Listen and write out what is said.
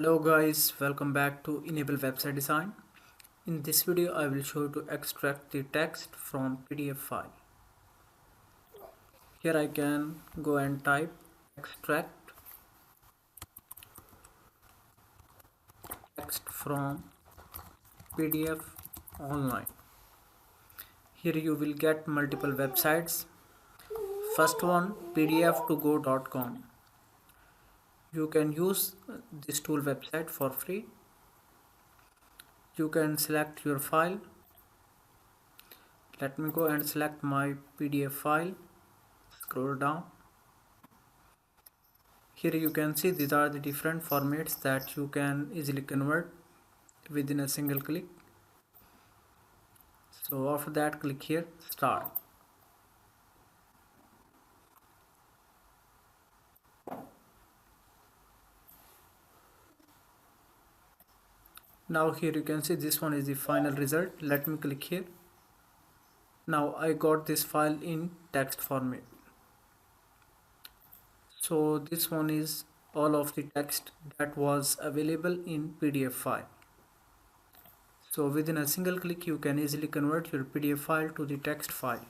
Hello guys, welcome back to Enable Website Design. In this video I will show you to extract the text from PDF file. Here I can go and type extract text from PDF online. Here you will get multiple websites. First one, pdf2go.com. You can use this tool website for free. You can select your file. Let me go and select my PDF file. Scroll down. Here you can see these are the different formats that you can easily convert within a single click. So after that, click here, start. Now here you can see this one is the final result. Let me click here. Now I got this file in text format. So this one is all of the text that was available in PDF file. So within a single click you can easily convert your PDF file to the text file.